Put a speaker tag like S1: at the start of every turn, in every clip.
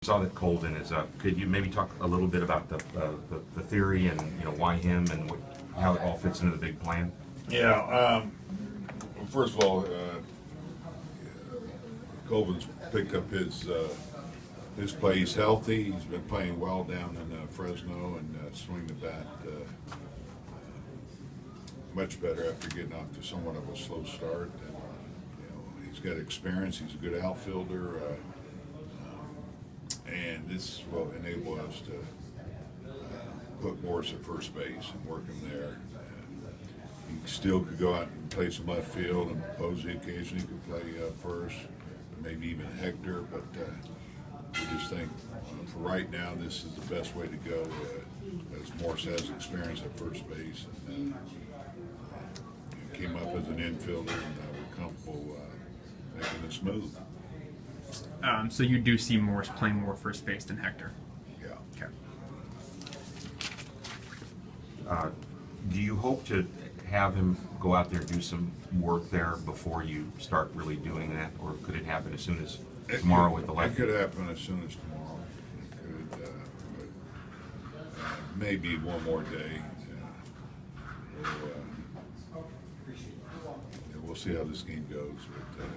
S1: Saw that Colvin is up. Could you maybe talk a little bit about the theory and why him and how it all fits into the big plan?
S2: Yeah. First of all, Colvin's picked up his play. He's healthy. He's been playing well down in Fresno and swinging the bat much better after getting off to somewhat of a slow start. And, he's got experience. He's a good outfielder. And this will enable us to put Morris at first base and work him there. He still could go out and play some left field, and Bochy occasionally could play first, maybe even Hector. But we just think for right now, this is the best way to go, as Morris has experience at first base. And came up as an infielder, and we're comfortable making this move.
S3: So you do see Morris playing more first base than Hector?
S2: Yeah.
S3: Okay.
S1: Do you hope to have him go out there and do some work there before you start really doing that, or could it happen as soon as tomorrow with the lefty?
S2: It could happen as soon as tomorrow. It could, maybe one more day. We'll see how this game goes, but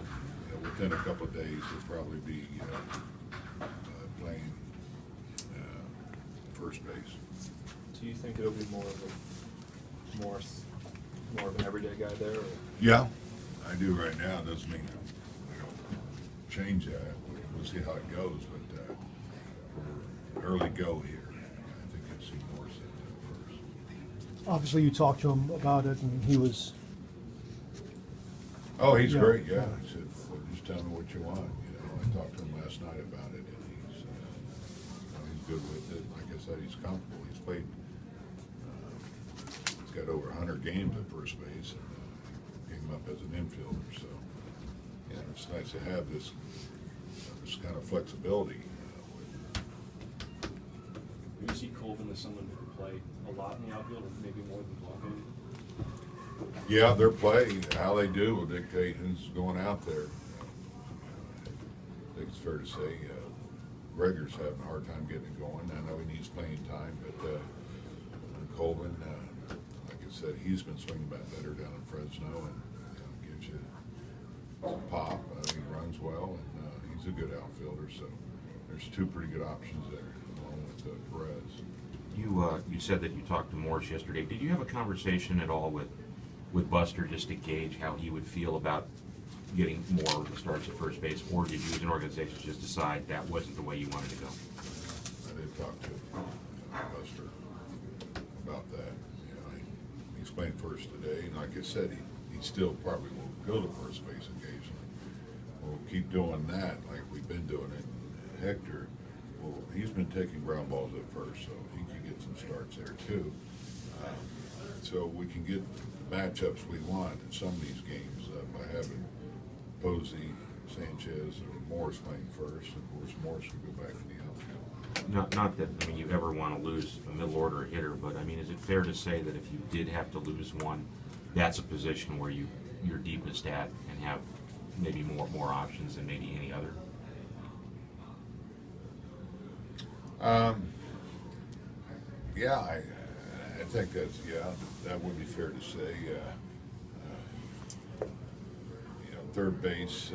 S2: within a couple of days he'll probably be playing first base.
S4: Do you think it'll be more of an everyday guy there? Or?
S2: Yeah, I do right now. Doesn't mean we don't change that. We'll see how it goes, but we're early go here. I think you'll see Morris at first.
S5: Obviously, you talked to him about it, and he was.
S2: Oh, he's great. Yeah, he said, well, "Just tell me what you want." I talked to him last night about it, and he's good with it. Like I said, he's comfortable. He's played. He's got over 100 games at first base, and came up as an infielder. So, it's nice to have this kind of flexibility.
S6: Do you see Colvin as someone who can play a lot in the outfield, or maybe more than one?
S2: Yeah, their play, how they do, will dictate who's going out there. I think it's fair to say Gregor's having a hard time getting it going. I know he needs playing time, but Colvin, like I said, he's been swinging back better down in Fresno, and gives you some pop. He runs well, and he's a good outfielder. So there's two pretty good options there, along with Perez.
S1: You said that you talked to Morris yesterday. Did you have a conversation at all with Buster just to gauge how he would feel about getting more starts at first base, or did you as an organization just decide that wasn't the way you wanted to go?
S2: I did talk to Buster about that. He's playing first today, and like I said, he still probably will go to first base occasionally. We'll keep doing that like we've been doing it. Hector, well, he's been taking ground balls at first, so he can get some starts there too. So we can get matchups we want in some of these games by having Posey, Sanchez, or Morris playing first. Of course, Morris will go back in the outfield.
S1: Not that you ever want to lose a middle order hitter, but is it fair to say that if you did have to lose one, that's a position where you're deepest at and have maybe more options than maybe any other?
S2: Yeah, I think that would be fair to say. Third base,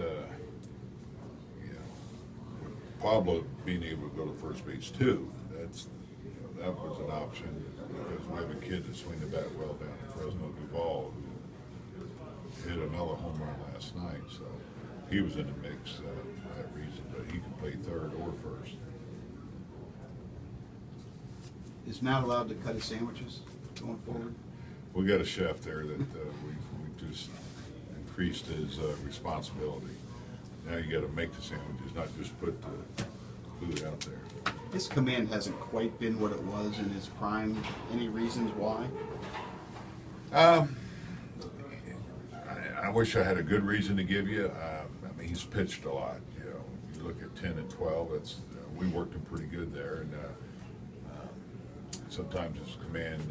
S2: with Pablo being able to go to first base too, that was an option because we have a kid that swing the bat well down in Fresno, Duval, who hit another home run last night. So he was in the mix for that reason, but he can play third or first.
S7: Is Matt allowed to cut his sandwiches going forward?
S2: We got a chef there that we just increased his responsibility. Now you got to make the sandwiches, not just put the food out there.
S7: His command hasn't quite been what it was in his prime. Any reasons why?
S2: I wish I had a good reason to give you. He's pitched a lot. You look at 10 and 12. We worked him pretty good there, and sometimes his command,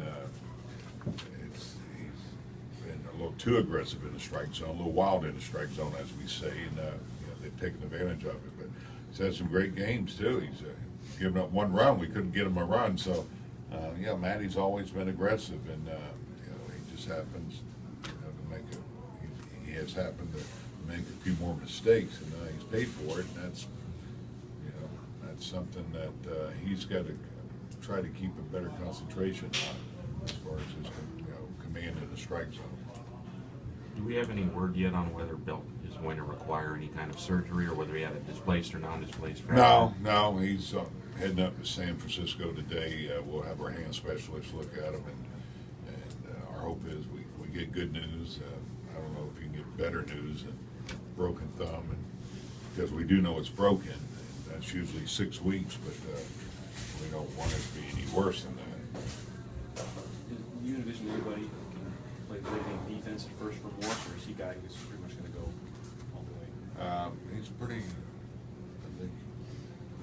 S2: he's been a little too aggressive in the strike zone, a little wild in the strike zone, as we say, and they've taken advantage of it. But he's had some great games too. He's given up one run. We couldn't get him a run. So, yeah, Matty's always been aggressive, and he just happens to make he has happened to make a few more mistakes, and he's paid for it. And that's something that he's got to try to keep a better concentration on as far as his command in the strike zone.
S1: Do we have any word yet on whether Belt is going to require any kind of surgery, or whether he had a displaced or non-displaced fracture?
S2: No, he's heading up to San Francisco today. We'll have our hand specialist look at him, and our hope is we get good news. I don't know if you can get better news than broken thumb, and because we do know it's broken. And that's usually 6 weeks, but we don't want it to be any worse than that.
S6: Do you envision anybody can play playmaking defense at first for Morse, or is he a guy who's pretty much going to go all the way?
S2: He's I think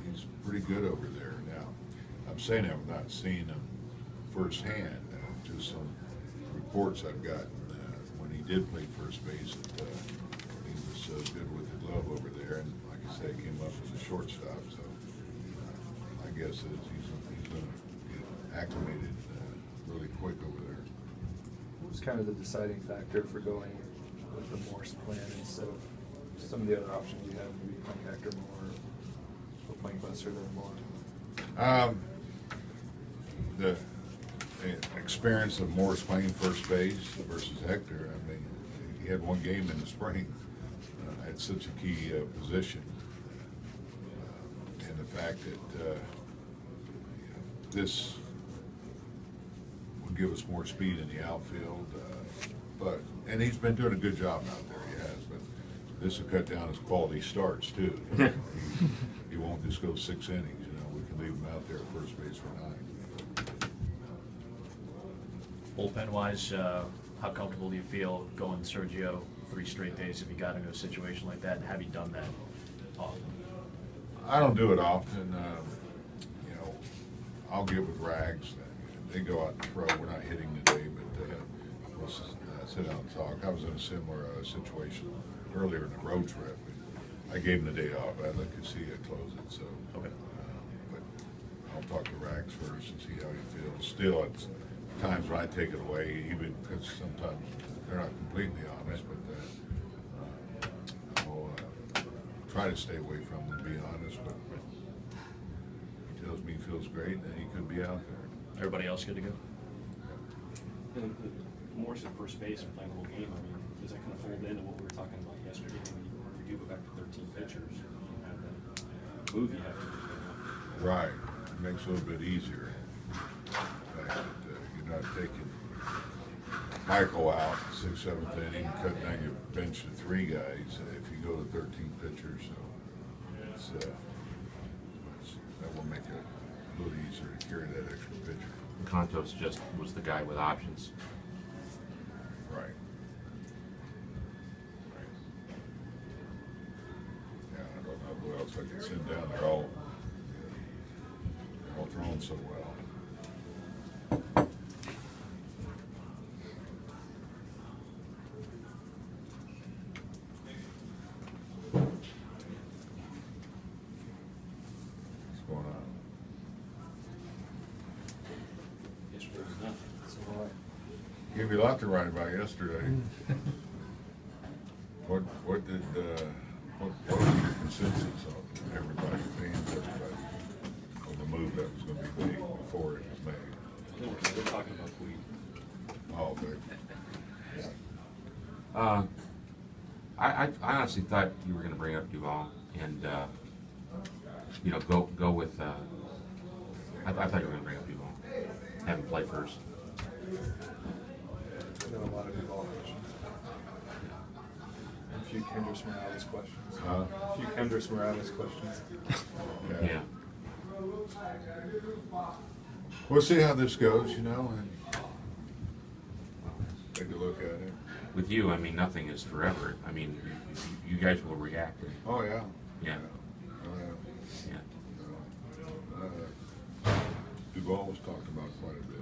S2: he's pretty good over there now. I'm saying I've not seen him firsthand, just some reports I've gotten when he did play first base that he was good with the glove over there, and like I say, he came up as a shortstop, so my guess is he's going to get acclimated really quick over there.
S4: What was kind of the deciding factor for going with the Morse plan instead of some of the other options you have, maybe playing Hector more or playing Buster than more?
S2: The experience of Morris playing first base versus Hector, I mean, he had one game in the spring at such a key position. And the fact that this will give us more speed in the outfield, and he's been doing a good job out there, he has, but this will cut down his quality starts too. He won't just go 6 innings, we can leave him out there at first base for 9.
S8: Bullpen-wise, how comfortable do you feel going Sergio 3 straight days if you got into a situation like that, and have you done that often?
S2: I don't do it often. I'll get with Rags. They go out and throw. We're not hitting today, but we'll sit down and talk. I was in a similar situation earlier in the road trip. I gave him the day off. I'd like to see it close it. So,
S8: Okay.
S2: But I'll talk to Rags first and see how he feels. Still, it's times when I take it away, even because sometimes they're not completely honest, but I'll try to stay away from them, to be honest. But he tells me he feels great, and he could be out there.
S8: Everybody else good to go?
S6: And Morse at first base and playing the whole game, I mean, does that kind of fold into what we were talking about yesterday? When you do go back to 13 pitchers, you have that move you have to do.
S2: Right. It makes it a little bit easier. The fact that you're not taking Michael out 6th, 7th inning, cutting down your bench to 3 guys if you go to 13 pitchers. So that will make it a little easier to carry that extra pitcher.
S1: Contos just was the guy with options.
S2: Right. Yeah, I don't know who else I can send down. They're all throwing so well. What's going on?
S6: Yesterday was nothing. So
S2: Gave you a lot to write about yesterday. What was your consensus on everybody, fans, everybody, on the move that was going to be made before it was made?
S6: we're talking about Queen.
S2: Oh, okay.
S1: I honestly thought you were going to bring up Duval and go with. I thought you were going to bring up Duval, have him play first.
S4: I know a lot of Duval questions. And a few Kendrys Morales questions. A few Kendrys Morales questions.
S1: Yeah.
S2: We'll see how this goes, and take a look at it.
S1: With you, I mean, nothing is forever. I mean, you guys will react.
S2: Oh, yeah.
S1: Yeah.
S2: Oh,
S1: Yeah.
S2: yeah. Duval was talked about quite a bit.